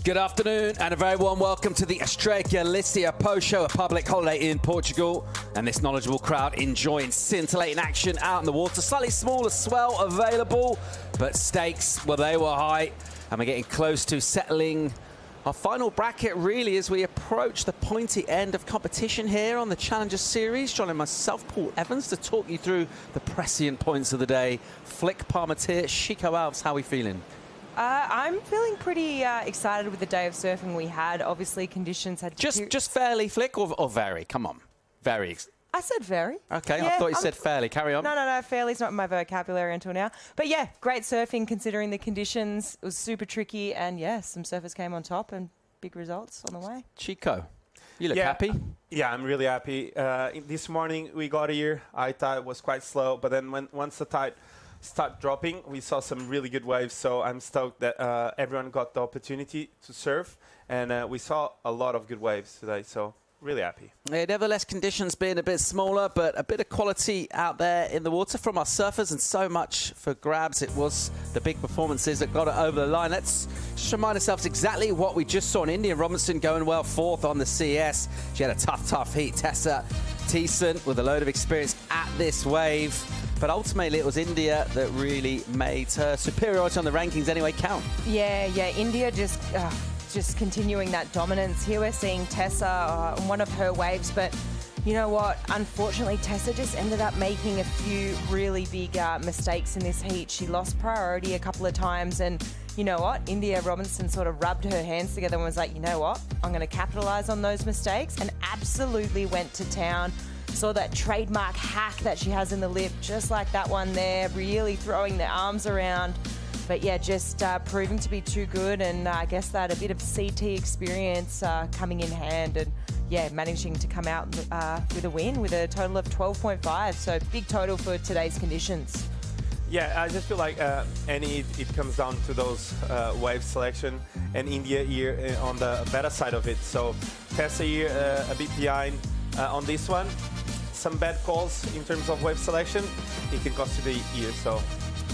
Good afternoon and a very warm welcome to the Estrella Galicia post-show, a public holiday in Portugal. And this knowledgeable crowd enjoying scintillating action out in the water. Slightly smaller swell available, but stakes, well, they were high. And we're getting close to settling our final bracket, really, as we approach the pointy end of competition here on the Challenger Series. Joining myself, Paul Evans, to talk you through the prescient points of the day. Flick Parmentier, Chico Alves, how are we feeling? I'm feeling pretty excited with the day of surfing we had. Obviously, conditions had... Just fairly, Flick, or very? Come on. Very. I said very. Okay, yeah, I thought you said fairly. Carry on. No. Fairly's not in my vocabulary until now. But yeah, great surfing considering the conditions. It was super tricky. And yeah, some surfers came on top and big results on the way. Chico, you look happy? Yeah, I'm really happy. This morning we got here. I thought it was quite slow. But then once the tide start dropping, we saw some really good waves, so I'm stoked that everyone got the opportunity to surf, and we saw a lot of good waves today, so really happy. Yeah, nevertheless, conditions being a bit smaller, but a bit of quality out there in the water from our surfers, and so much for grabs. It was the big performances that got it over the line. Let's just remind ourselves exactly what we just saw. India Robinson going well, fourth on the CS. She had a tough heat. Tessa Thiessen with a load of experience at this wave. But ultimately, it was India that really made her superiority on the rankings anyway count. Yeah, India just continuing that dominance. Here we're seeing Tessa on one of her waves, but you know what? Unfortunately, Tessa just ended up making a few really big mistakes in this heat. She lost priority a couple of times, and you know what? India Robinson sort of rubbed her hands together and was like, you know what? I'm going to capitalize on those mistakes, and absolutely went to town. Saw that trademark hack that she has in the lip, just like that one there, really throwing the arms around. But yeah, just proving to be too good, and I guess that a bit of CT experience coming in hand, and yeah, managing to come out with a win with a total of 12.5. So big total for today's conditions. Yeah, I just feel like it comes down to those wave selection, and India here on the better side of it. So Tessa here a bit behind on this one. Some bad calls in terms of wave selection, it can cost you the year. So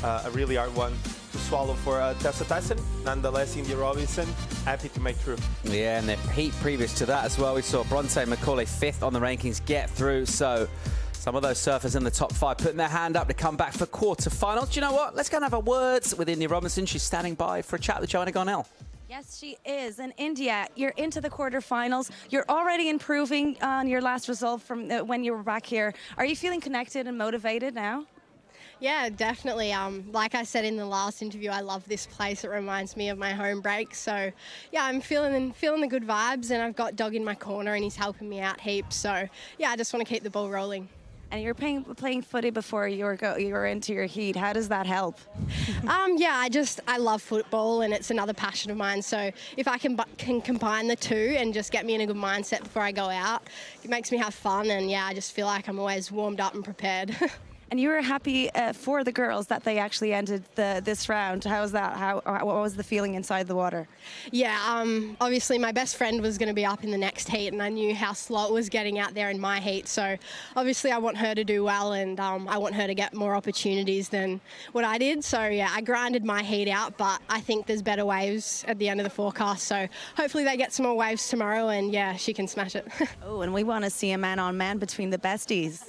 a really hard one to swallow for Tessa Thiessen. Nonetheless, India Robinson happy to make through. Yeah, and the heat previous to that as well, we saw Bronte Macaulay fifth on the rankings get through. So some of those surfers in the top five putting their hand up to come back for quarterfinals. Do you know what? Let's go and have a words with India Robinson. She's standing by for a chat with Joanna Garnell. Yes, she is. And India, you're into the quarterfinals. You're already improving on your last result from when you were back here. Are you feeling connected and motivated now? Yeah, definitely. Like I said in the last interview, I love this place. It reminds me of my home break. So yeah, I'm feeling the good vibes, and I've got Dog in my corner and he's helping me out heaps. So yeah, I just want to keep the ball rolling. And you're playing footy before you were into your heat. How does that help? Yeah, I love football, and it's another passion of mine. So if I can combine the two and just get me in a good mindset before I go out, it makes me have fun. And yeah, I just feel like I'm always warmed up and prepared. And you were happy for the girls that they actually ended this round. How was that? What was the feeling inside the water? Yeah, obviously my best friend was going to be up in the next heat, and I knew how slow it was getting out there in my heat. So obviously I want her to do well, and I want her to get more opportunities than what I did. So yeah, I grinded my heat out, but I think there's better waves at the end of the forecast. So hopefully they get some more waves tomorrow, and yeah, she can smash it. Oh, and we want to see a man-on-man between the besties.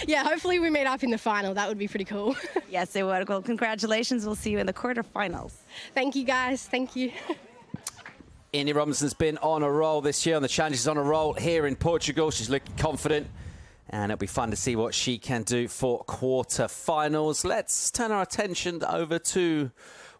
Yeah, hopefully we meet up in the final. That would be pretty cool. Yes, it would. Well, congratulations. We'll see you in the quarterfinals. Thank you, guys. Thank you. India Robinson's been on a roll this year on the Challenge. She's on a roll here in Portugal. She's looking confident, and it'll be fun to see what she can do for quarterfinals. Let's turn our attention over to,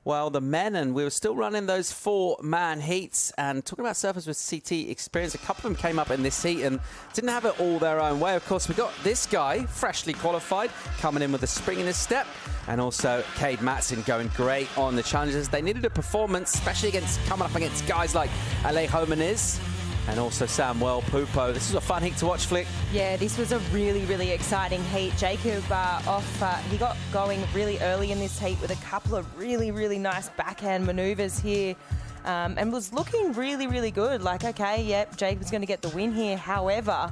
well, the men, and we were still running those four-man heats and talking about surfers with CT experience. A couple of them came up in this heat and didn't have it all their own way. Of course, we got this guy, freshly qualified, coming in with a spring in his step, and also Cade Matson going great on the challenges. They needed a performance, especially coming up against guys like Alejo Moniz and also Samuel Pupo. This was a fun heat to watch, Flick. Yeah, this was a really exciting heat. Jacob he got going really early in this heat with a couple of really nice backhand maneuvers here, and was looking really good. Like, okay, yep, Jacob's going to get the win here. However,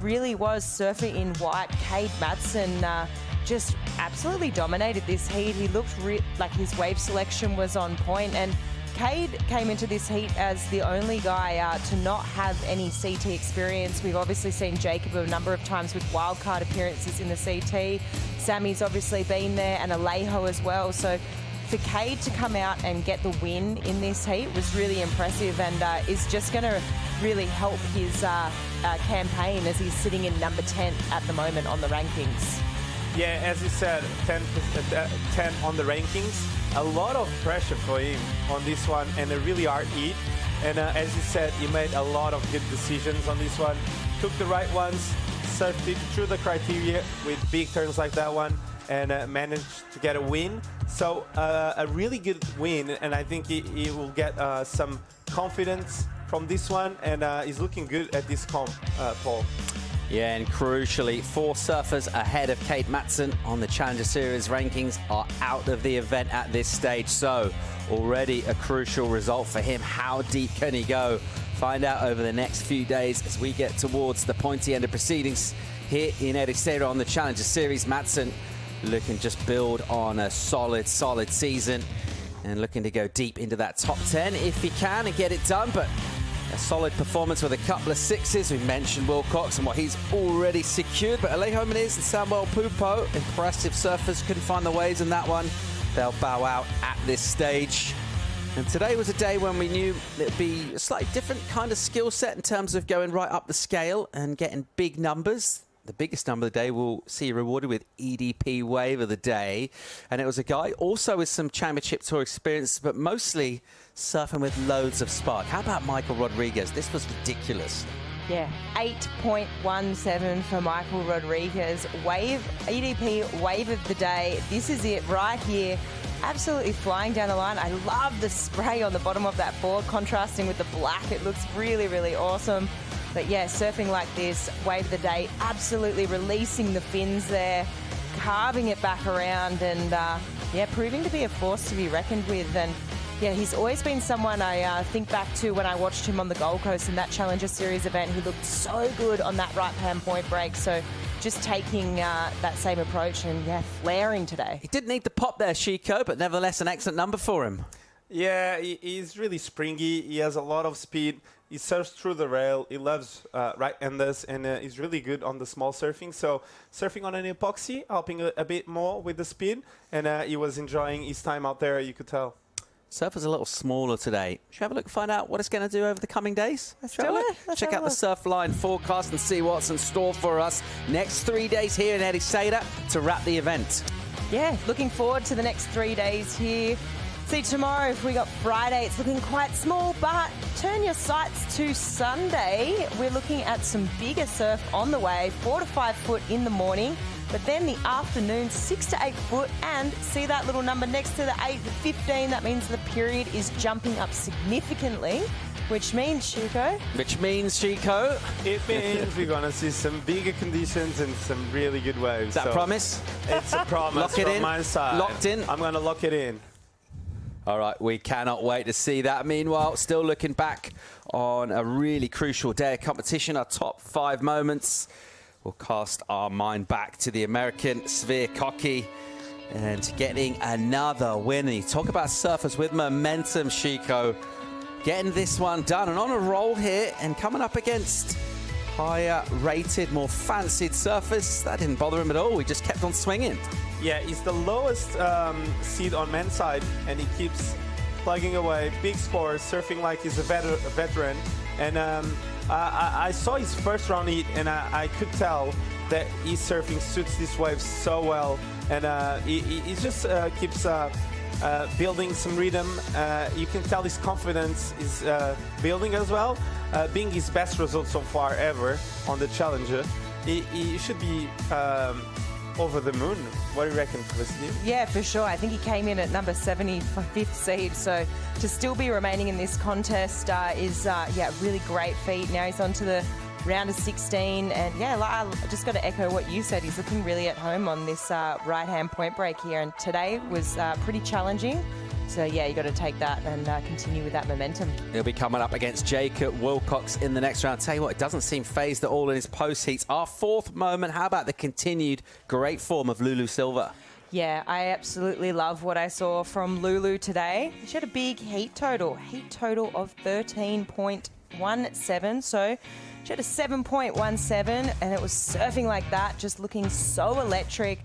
really was surfer in white. Cade Matson just absolutely dominated this heat. He looked like his wave selection was on point, and Cade came into this heat as the only guy to not have any CT experience. We've obviously seen Jacob a number of times with wildcard appearances in the CT. Sammy's obviously been there, and Alejo as well. So for Cade to come out and get the win in this heat was really impressive, and is just going to really help his campaign as he's sitting in number 10 at the moment on the rankings. Yeah, as you said, 10 on the rankings. A lot of pressure for him on this one, and a really hard heat. And as you said, he made a lot of good decisions on this one. Took the right ones, surfed it through the criteria with big turns like that one, and managed to get a win. So a really good win, and I think he will get some confidence from this one, and he's looking good at this comp, Paul. Yeah, and crucially, 4 surfers ahead of Kate Matson on the Challenger Series rankings are out of the event at this stage. So already a crucial result for him. How deep can he go? Find out over the next few days as we get towards the pointy end of proceedings here in Ericeira on the Challenger Series. Matson looking just build on a solid season and looking to go deep into that top 10 if he can and get it done. But a solid performance with a couple of 6s. We mentioned Willcox and what he's already secured, but Alejo Muniz and Samuel Pupo, impressive surfers, couldn't find the waves in that one. They'll bow out at this stage. And today was a day when we knew it would be a slightly different kind of skill set in terms of going right up the scale and getting big numbers. The biggest number of the day will see you rewarded with EDP Wave of the Day. And it was a guy also with some Championship Tour experience, but mostly surfing with loads of spark. How about Michael Rodrigues? This was ridiculous. Yeah, 8.17 for Michael Rodrigues. Wave, EDP Wave of the Day. This is it right here. Absolutely flying down the line. I love the spray on the bottom of that board, contrasting with the black. It looks really, really awesome. But yeah, surfing like this, Wave of the Day, absolutely releasing the fins there, carving it back around, and yeah, proving to be a force to be reckoned with. And yeah, he's always been someone I think back to when I watched him on the Gold Coast in that Challenger Series event. He looked so good on that right-hand point break. So just taking that same approach and yeah, flaring today. He didn't need the pop there, Chico, but nevertheless an excellent number for him. Yeah, he's really springy. He has a lot of speed. He surfs through the rail. He loves right-handers, and he's really good on the small surfing. So surfing on an epoxy, helping a bit more with the speed, and he was enjoying his time out there, you could tell. Surf is a little smaller today. Should we have a look, find out what it's going to do over the coming days? Let's do it. Check out the Surfline forecast and see what's in store for us next 3 days here in Ericeira to wrap the event. Yeah, looking forward to the next 3 days here. See, tomorrow, if we got Friday, it's looking quite small, but turn your sights to Sunday. We're looking at some bigger surf on the wave, 4 to 5 foot in the morning, but then the afternoon, 6 to 8 foot, and see that little number next to the 8 to 15. That means the period is jumping up significantly, which means, Chico? Which means, Chico? It means we're going to see some bigger conditions and some really good waves. Is that a promise? It's a promise Lock it from in. my side. Locked in? I'm going to lock it in. All right, we cannot wait to see that. Meanwhile, still looking back on a really crucial day of competition, our top 5 moments. We'll cast our mind back to the American Sawyer and getting another win. You talk about surfers with momentum, Chico. Getting this one done and on a roll here and coming up against higher rated, more fancied surfers. That didn't bother him at all. He just kept on swinging. Yeah, he's the lowest seed on men's side, and he keeps plugging away. Big scores, surfing like he's a veteran. And I saw his first round heat, and I could tell that his surfing suits this wave so well. And he just keeps building some rhythm. You can tell his confidence is building as well. Being his best result so far ever on the Challenger. He should be over the moon. What do you reckon, Felicity? Yeah, for sure. I think he came in at number 75th seed. So to still be remaining in this contest is, yeah, really great feat. Now he's on to the round of 16. And yeah, I just got to echo what you said. He's looking really at home on this right-hand point break here. And today was pretty challenging. So yeah, you got to take that and continue with that momentum. He'll be coming up against Jacob Willcox in the next round. Tell you what, it doesn't seem phased at all in his post heats. Our 4th moment, how about the continued great form of Lulu Silva? Yeah, I absolutely love what I saw from Lulu today. She had a big heat total of 13.17. So she had a 7.17 and it was surfing like that, just looking so electric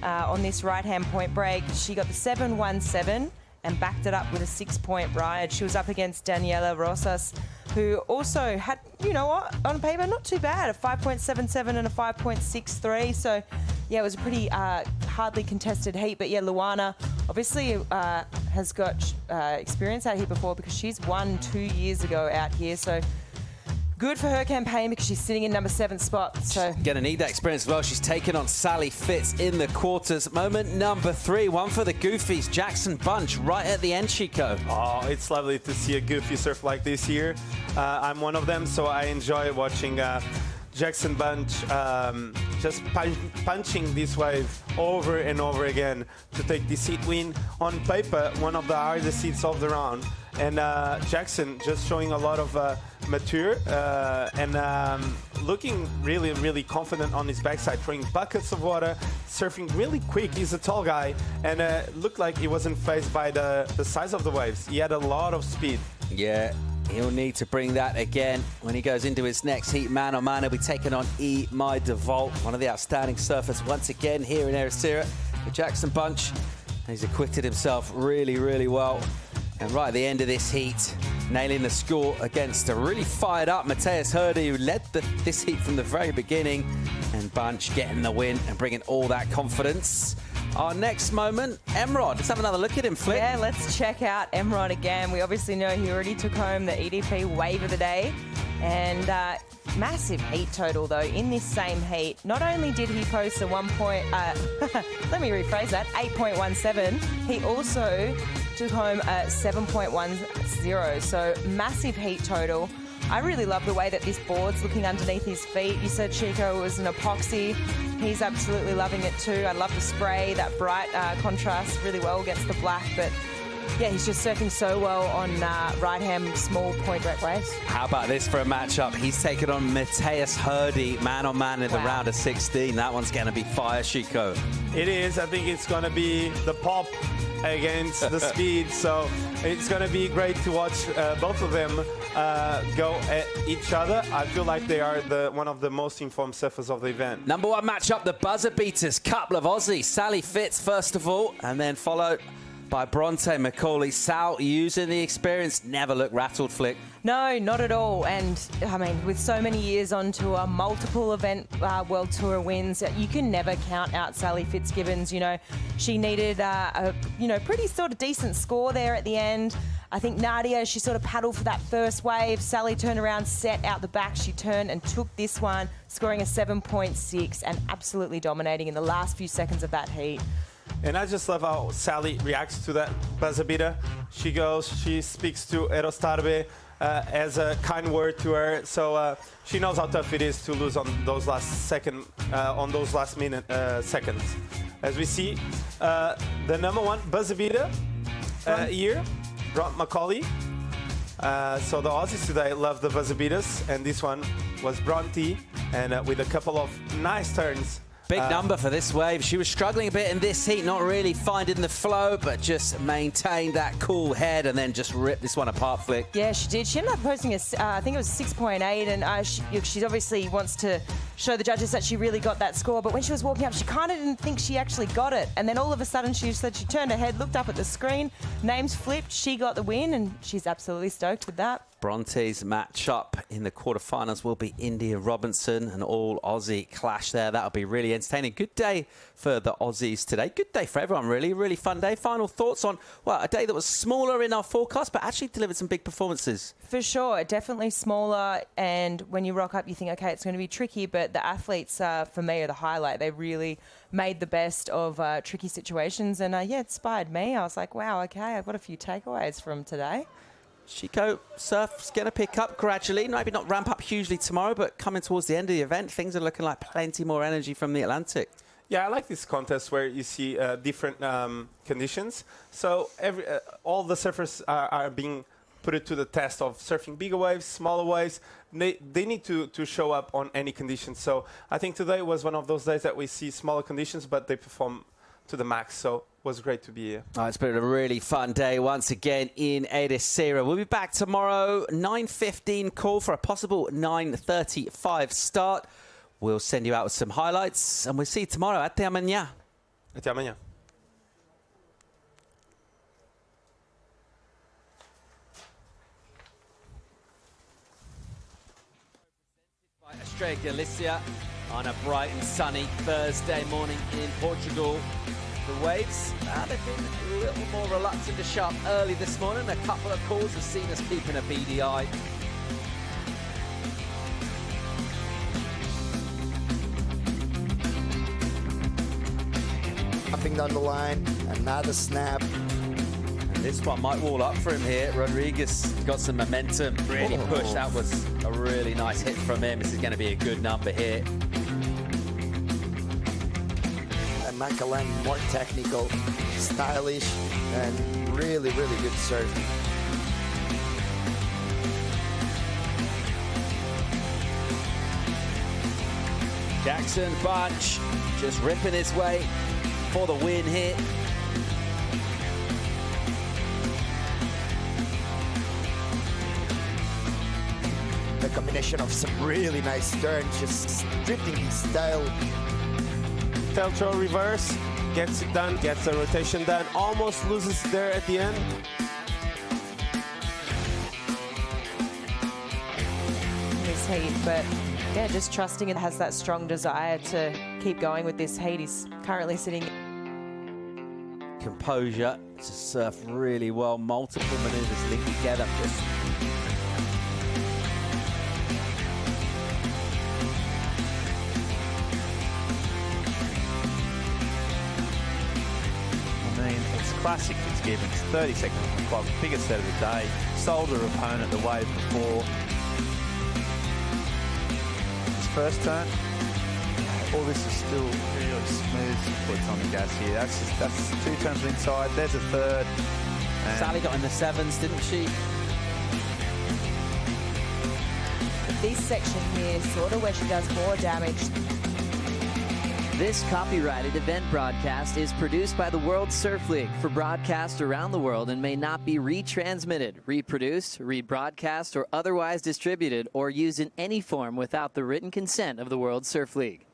on this right-hand point break. She got the 7.17 and backed it up with a 6-point ride. She was up against Daniela Rosas, who also had, you know what, on paper, not too bad, a 5.77 and a 5.63. So, yeah, it was a pretty hardly contested heat. But, yeah, Luana obviously has got experience out here before because she's won 2 years ago out here. So, good for her campaign because she's sitting in number 7 spot. So going to need that experience as well. She's taken on Sally Fitz in the quarters. Moment number 3, one for the Goofies. Jackson Bunch right at the end, Chico. Oh, it's lovely to see a goofy surf like this here. I'm one of them, so I enjoy watching Jackson Bunch just punching this wave over and over again to take this heat win. On paper, one of the hardest heats of the round. And Jackson just showing a lot of mature and looking really, really confident on his backside, throwing buckets of water, surfing really quick. He's a tall guy, and looked like he wasn't phased by the size of the waves. He had a lot of speed. Yeah, he'll need to bring that again when he goes into his next heat. Man on man, he'll be taking on E. My DeVault, one of the outstanding surfers once again here in Ericeira. The Jackson Bunch, he's acquitted himself really, really well. And right at the end of this heat, nailing the score against a really fired up Matthias Hurdy, who led this heat from the very beginning. And Bunch getting the win and bringing all that confidence. Our next moment, Emrod. Let's have another look at him, Flip. yeah, let's check out Emrod again. We obviously know he already took home the EDP Wave of the Day. And massive heat total, though, in this same heat. Not only did he post a let me rephrase that, 8.17, he also took home a 7.10, so massive heat total. I really love the way that this board's looking underneath his feet. You said, Chico, it was an epoxy. He's absolutely loving it too. I love the spray, that bright contrast really well against the black, but yeah, he's just surfing so well on right-hand small point break waves. How about this for a matchup? He's taken on Matthias Hurdy, man-on-man in the round of 16. That one's going to be fire, Chico. It is. I think it's going to be the pop against the speed, so it's going to be great to watch both of them go at each other. I feel like they are one of the most informed surfers of the event. Number 1 matchup, the buzzer beaters. Couple of Aussies. Sally Fitz, first of all, and then followed by Bronte Macaulay. Sal using the experience, never looked rattled, Flick. No, not at all. And I mean, with so many years on tour, multiple event World Tour wins, you can never count out Sally Fitzgibbons. You know, she needed a pretty sort of decent score there at the end. I think Nadia, she sort of paddled for that first wave. Sally turned around, set out the back. She turned and took this one, scoring a 7.6 and absolutely dominating in the last few seconds of that heat. And I just love how Sally reacts to that buzzer beater. She goes, she speaks to Erostarbe as a kind word to her. So she knows how tough it is to lose on those last seconds. As we see, the number 1 buzzer beater here, Bronte Macaulay. So the Aussies today love the buzzer beaters, and this one was Bronte, and with a couple of nice turns. Big number for this wave. She was struggling a bit in this heat, not really finding the flow, but just maintained that cool head and then just ripped this one apart, Flick. Yeah, she did. She ended up posting I think it was 6.8, and she obviously wants to show the judges that she really got that score, but when she was walking up, she kind of didn't think she actually got it. And then all of a sudden, she said she turned her head, looked up at the screen, names flipped, she got the win, and she's absolutely stoked with that. Bronte's matchup in the quarterfinals will be India Robinson, an all-Aussie clash there. That'll be really entertaining. Good day for the Aussies today. Good day for everyone, really. Really fun day. Final thoughts on, well, a day that was smaller in our forecast, but actually delivered some big performances. For sure. Definitely smaller, and when you rock up, you think, okay, it's going to be tricky, but the athletes, for me, are the highlight. They really made the best of tricky situations, and yeah, it inspired me. I was like, wow, okay, I've got a few takeaways from today. Chico, surf's going to pick up gradually. Maybe not ramp up hugely tomorrow, but coming towards the end of the event, things are looking like plenty more energy from the Atlantic. Yeah, I like this contest where you see different conditions. So all the surfers are being put to the test of surfing bigger waves, smaller waves. They need to show up on any conditions. So I think today was one of those days that we see smaller conditions, but they perform to the max. So it was great to be here. Oh, it's been a really fun day once again in Ericeira. We'll be back tomorrow, 9:15 call for a possible 9:35 start. We'll send you out with some highlights, and we'll see you tomorrow. Até amanhã. Até amanhã. Estrella Galicia on a bright and sunny Thursday morning in Portugal. The waves, they've been a little more reluctant to show up early this morning. A couple of calls have seen us keeping a beady eye. Dropping down the line, another snap. This one might wall up for him here. Rodrigues got some momentum, really pushed. That was a really nice hit from him. This is going to be a good number here. And Macaulay, more technical, stylish, and really, really good serve. Jackson Bunch just ripping his way for the win here. The combination of some really nice turns, just drifting his style. Tail throw reverse, gets it done, gets the rotation done, almost loses there at the end. This heat, but yeah, just trusting it has that strong desire to keep going with this heat. He's currently sitting. Composure to surf really well. Multiple maneuvers linked together. Just it's classic Fitzgibbons, 30 seconds on the clock, biggest set of the day, sold her opponent the wave before. His first turn, all this is still really smooth foot on the gas here. That's 2 turns inside, there's a third. And Sally got in the 7s, didn't she? This section here is sort of where she does more damage. This copyrighted event broadcast is produced by the World Surf League for broadcast around the world and may not be retransmitted, reproduced, rebroadcast, or otherwise distributed or used in any form without the written consent of the World Surf League.